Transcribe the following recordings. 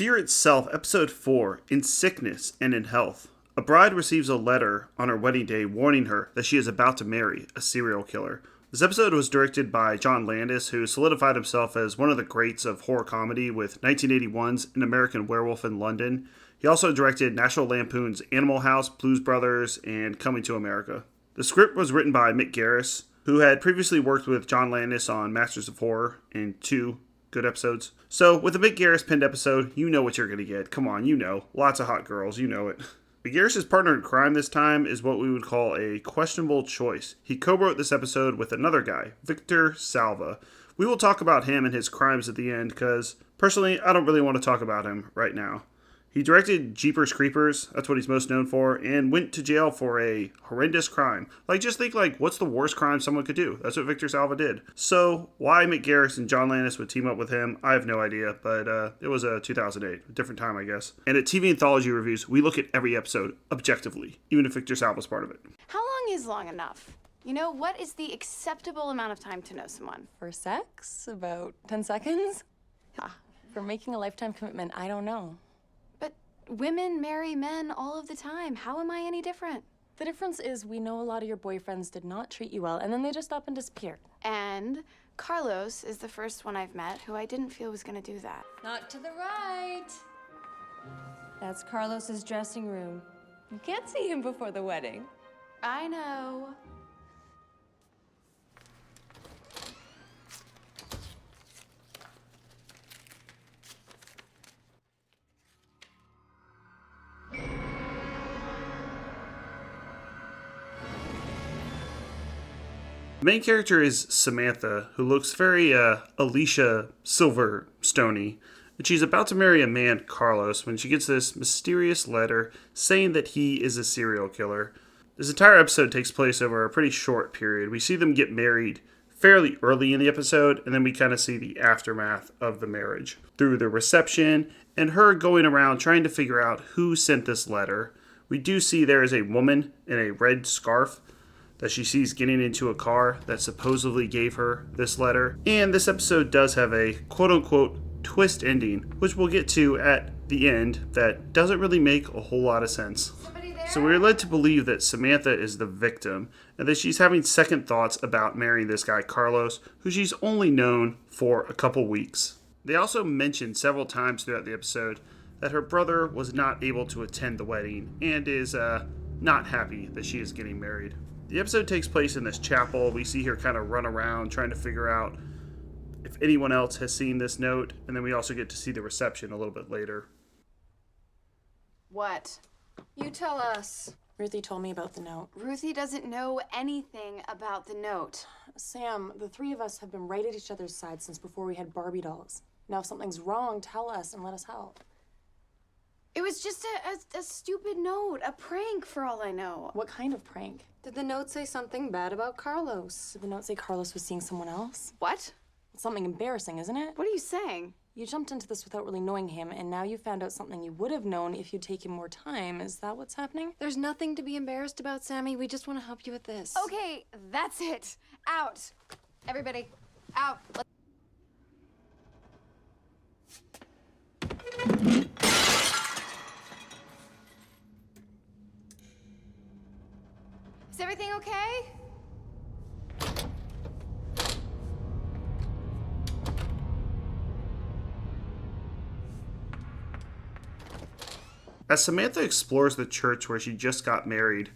Fear Itself, Episode 4, In Sickness and in Health. A bride receives a letter on her wedding day warning her that she is about to marry a serial killer. This episode was directed by John Landis, who solidified himself as one of the greats of horror comedy with 1981's An American Werewolf in London. He also directed National Lampoon's Animal House, Blues Brothers, and Coming to America. The script was written by Mick Garris, who had previously worked with John Landis on Masters of Horror in 2 good episodes. So, with a Mick Garris pinned episode, you know what you're going to get. Come on, you know. Lots of hot girls, you know it. Mick Garris' partner in crime this time is what we would call a questionable choice. He co-wrote this episode with another guy, Victor Salva. We will talk about him and his crimes at the end, because, personally, I don't really want to talk about him right now. He directed Jeepers Creepers, that's what he's most known for, and went to jail for a horrendous crime. Just think, what's the worst crime someone could do? That's what Victor Salva did. So, why Mick Garris and John Landis would team up with him, I have no idea, but it was 2008. A different time, I guess. And at TV Anthology Reviews, we look at every episode objectively, even if Victor Salva's part of it. How long is long enough? You know, what is the acceptable amount of time to know someone? For sex? About 10 seconds? For making a lifetime commitment, I don't know. Women marry men all of the time. How am I any different? The difference is we know a lot of your boyfriends did not treat you well, and then they just up and disappeared. And Carlos is the first one I've met who I didn't feel was gonna do that. Not to the right. That's Carlos's dressing room. You can't see him before the wedding. I know. The main character is Samantha, who looks very Alicia Silverstone-y, and she's about to marry a man, Carlos, when she gets this mysterious letter saying that he is a serial killer. This entire episode takes place over a pretty short period. We see them get married fairly early in the episode, and then we kind of see the aftermath of the marriage through the reception and her going around trying to figure out who sent this letter. We do see there is a woman in a red scarf that she sees getting into a car that supposedly gave her this letter. And this episode does have a quote-unquote twist ending, which we'll get to at the end, that doesn't really make a whole lot of sense. So we're led to believe that Samantha is the victim, and that she's having second thoughts about marrying this guy Carlos, who she's only known for a couple weeks. They also mentioned several times throughout the episode that her brother was not able to attend the wedding, and is not happy that she is getting married. The episode takes place in this chapel. We see her kind of run around trying to figure out if anyone else has seen this note, and then we also get to see the reception a little bit later. What? You tell us. Ruthie told me about the note. Ruthie doesn't know anything about the note. Sam, the three of us have been right at each other's side since before we had Barbie dolls. Now if something's wrong, tell us and let us help. It was just a stupid note, a prank for all I know. What kind of prank? Did the note say something bad about Carlos? Did the note say Carlos was seeing someone else? What? It's something embarrassing, isn't it? What are you saying? You jumped into this without really knowing him, and now you found out something you would have known if you'd taken more time. Is that what's happening? There's nothing to be embarrassed about, Sammy. We just want to help you with this. Okay, that's it. Out. Everybody, out. Is everything okay? As Samantha explores the church where she just got married,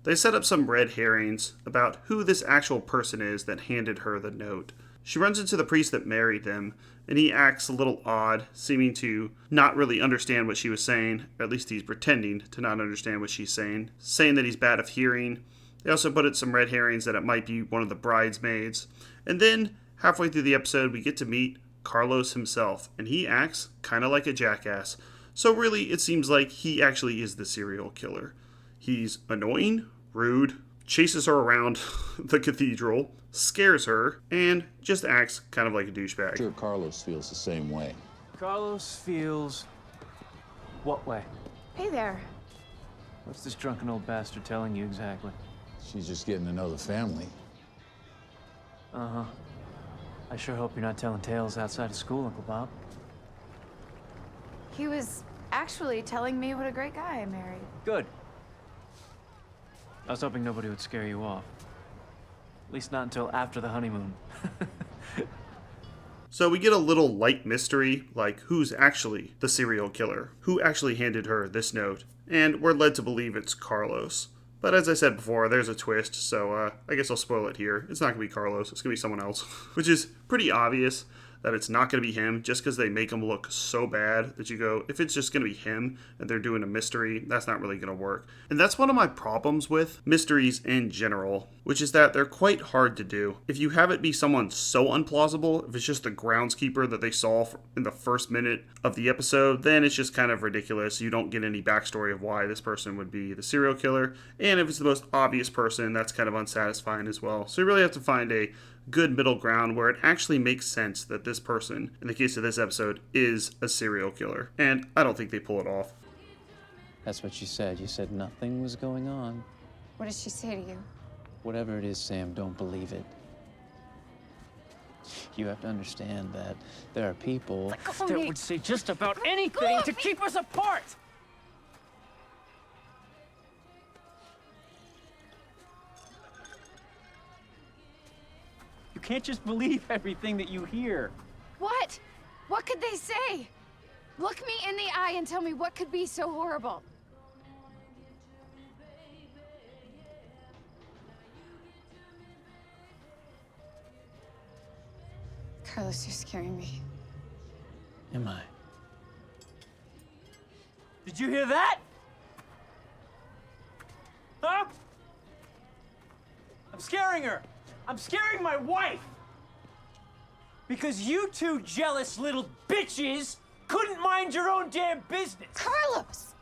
they set up some red herrings about who this actual person is that handed her the note. She runs into the priest that married them, and he acts a little odd, seeming to not really understand what she was saying, or at least he's pretending to not understand what she's saying that he's bad of hearing. They also put in some red herrings that it might be one of the bridesmaids. And then, halfway through the episode, we get to meet Carlos himself, and he acts kind of like a jackass. So really, it seems like he actually is the serial killer. He's annoying, rude, chases her around the cathedral, scares her, and just acts kind of like a douchebag. I'm sure Carlos feels the same way. Carlos feels... what way? Hey there. What's this drunken old bastard telling you exactly? She's just getting to know the family. Uh-huh. I sure hope you're not telling tales outside of school, Uncle Bob. He was actually telling me what a great guy I married. Good. I was hoping nobody would scare you off. At least not until after the honeymoon. So we get a little light mystery, like who's actually the serial killer, who actually handed her this note, and we're led to believe it's Carlos. But as I said before, there's a twist, so I guess I'll spoil it here. It's not going to be Carlos, it's going to be someone else, which is pretty obvious that it's not going to be him just because they make him look so bad that you go, if it's just going to be him and they're doing a mystery, that's not really going to work. And that's one of my problems with mysteries in general, which is that they're quite hard to do. If you have it be someone so unplausible, if it's just the groundskeeper that they saw in the first minute of the episode, then it's just kind of ridiculous. You don't get any backstory of why this person would be the serial killer. And if it's the most obvious person, that's kind of unsatisfying as well. So you really have to find a good middle ground where it actually makes sense that this person, in the case of this episode, is a serial killer. And I don't think they pull it off. That's what you said. You said nothing was going on. What did she say to you? Whatever it is, Sam, don't believe it. You have to understand that there are people that would say just about anything to keep us apart. You can't just believe everything that you hear. What? What could they say? Look me in the eye and tell me what could be so horrible. Carlos, you're scaring me. Am I? Did you hear that? Huh? I'm scaring her. I'm scaring my wife. Because you two jealous little bitches couldn't mind your own damn business. Carlos!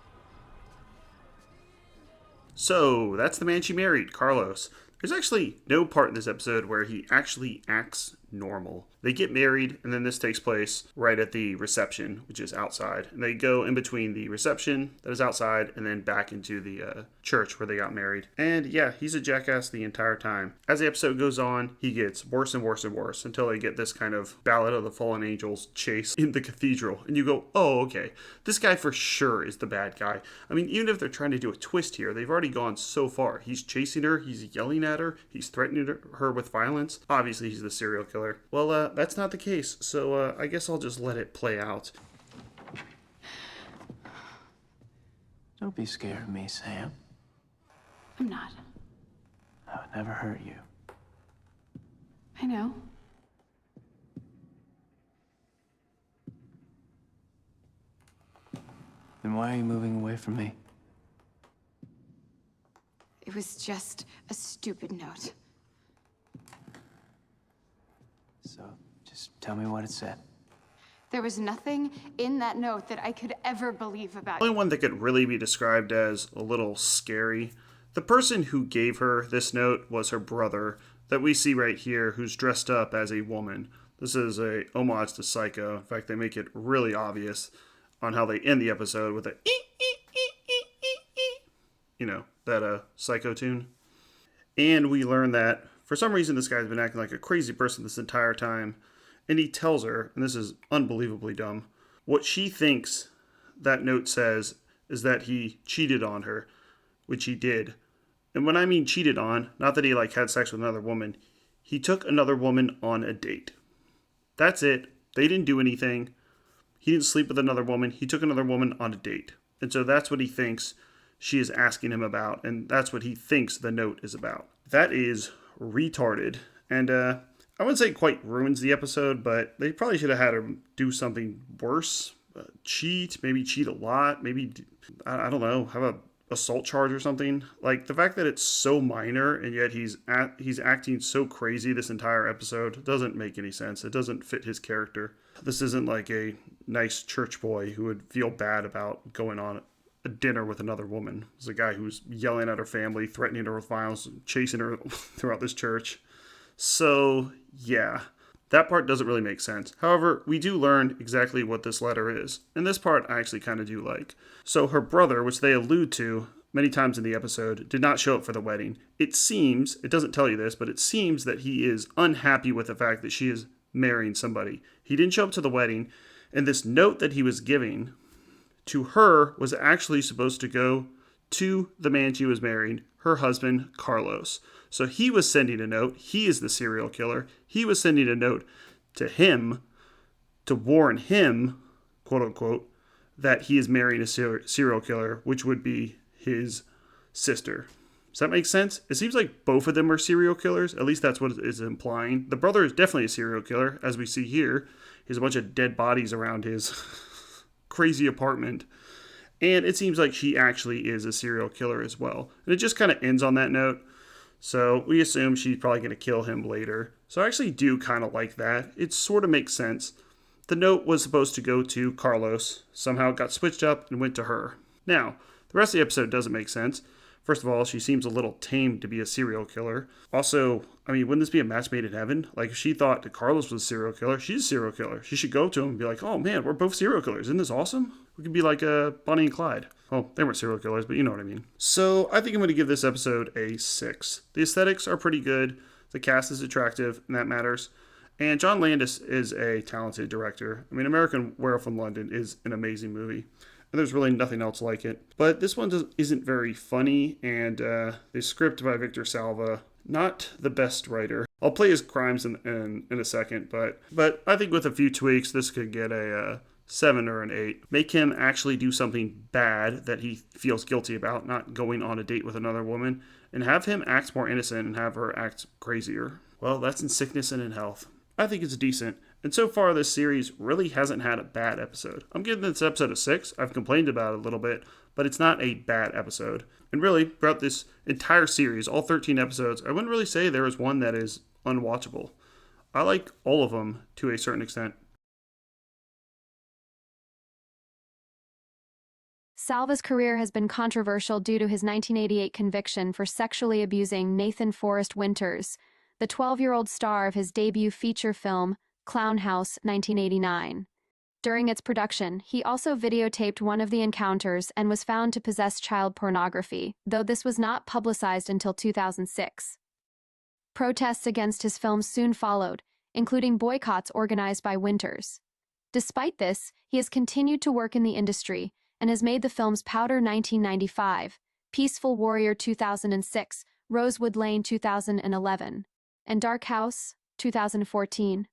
So, that's the man she married, Carlos. There's actually no part in this episode where he actually acts normal. They get married, and then this takes place right at the reception, which is outside. And they go in between the reception that is outside and then back into the church where they got married. And yeah, he's a jackass the entire time. As the episode goes on, he gets worse and worse and worse until they get this kind of Ballad of the Fallen Angels chase in the cathedral. And you go, oh, okay, this guy for sure is the bad guy. I mean, even if they're trying to do a twist here, they've already gone so far. He's chasing her, he's yelling at her, he's threatening her with violence. Obviously, he's the serial killer. Well, that's not the case, so I guess I'll just let it play out. Don't be scared of me, Sam. I'm not. I would never hurt you. I know. Then why are you moving away from me? It was just a stupid note. So, just tell me what it said. There was nothing in that note that I could ever believe about The you. only one that could really be described as a little scary. The person who gave her this note was her brother that we see right here, who's dressed up as a woman. This is a homage to Psycho. In fact, they make it really obvious on how they end the episode with a you know, that Psycho tune. And we learn that for some reason this guy's been acting like a crazy person this entire time. And he tells her, and this is unbelievably dumb, what she thinks that note says is that he cheated on her, which he did. And when I mean cheated on, not that he had sex with another woman, he took another woman on a date. That's it. They didn't do anything. He didn't sleep with another woman. He took another woman on a date. And so that's what he thinks she is asking him about, and that's what he thinks the note is about. That is retarded. And I wouldn't say it quite ruins the episode, but they probably should have had him do something worse. Maybe cheat a lot, maybe, I don't know, have a assault charge or something. Like, the fact that it's so minor and yet he's acting so crazy this entire episode doesn't make any sense. It doesn't fit his character. This isn't like a nice church boy who would feel bad about going on a dinner with another woman. It's a guy who's yelling at her family, threatening her with violence, chasing her throughout this church. So, yeah, that part doesn't really make sense. However, we do learn exactly what this letter is. And this part I actually kind of do like. So her brother, which they allude to many times in the episode, did not show up for the wedding. It seems, it doesn't tell you this, but it seems that he is unhappy with the fact that she is marrying somebody. He didn't show up to the wedding. And this note that he was giving to her was actually supposed to go to the man she was marrying, her husband, Carlos. So he was sending a note. He is the serial killer. He was sending a note to him to warn him, quote unquote, that he is marrying a serial killer, which would be his sister. Does that make sense? It seems like both of them are serial killers. At least that's what it is implying. The brother is definitely a serial killer, as we see here. He has a bunch of dead bodies around his crazy apartment. And it seems like she actually is a serial killer as well. And it just kind of ends on that note. So we assume she's probably going to kill him later. So I actually do kind of like that. It sort of makes sense. The note was supposed to go to Carlos. Somehow it got switched up and went to her. Now, the rest of the episode doesn't make sense. First of all, she seems a little tame to be a serial killer. Also, I mean, wouldn't this be a match made in heaven? Like, if she thought that Carlos was a serial killer, she's a serial killer. She should go to him and be like, oh man, we're both serial killers. Isn't this awesome? We could be like Bonnie and Clyde. Well, they weren't serial killers, but you know what I mean. So I think I'm going to give this episode a 6. The aesthetics are pretty good. The cast is attractive, and that matters. And John Landis is a talented director. I mean, American Werewolf in London is an amazing movie. And there's really nothing else like it. But this one isn't very funny, and the script by Victor Salva, not the best writer. I'll play his crimes in a second, but I think with a few tweaks, this could get a 7 or an 8. Make him actually do something bad that he feels guilty about, not going on a date with another woman, and have him act more innocent and have her act crazier. Well, that's in sickness and in health. I think it's decent. And so far, this series really hasn't had a bad episode. I'm giving this episode a 6. I've complained about it a little bit, but it's not a bad episode. And really, throughout this entire series, all 13 episodes, I wouldn't really say there is one that is unwatchable. I like all of them to a certain extent. Salva's career has been controversial due to his 1988 conviction for sexually abusing Nathan Forrest Winters, the 12-year-old star of his debut feature film, Clown House, 1989. During its production, he also videotaped one of the encounters and was found to possess child pornography, though this was not publicized until 2006. Protests against his film soon followed, including boycotts organized by Winters. Despite this, he has continued to work in the industry and has made the films Powder 1995, Peaceful Warrior 2006, Rosewood Lane 2011, and Dark House 2014.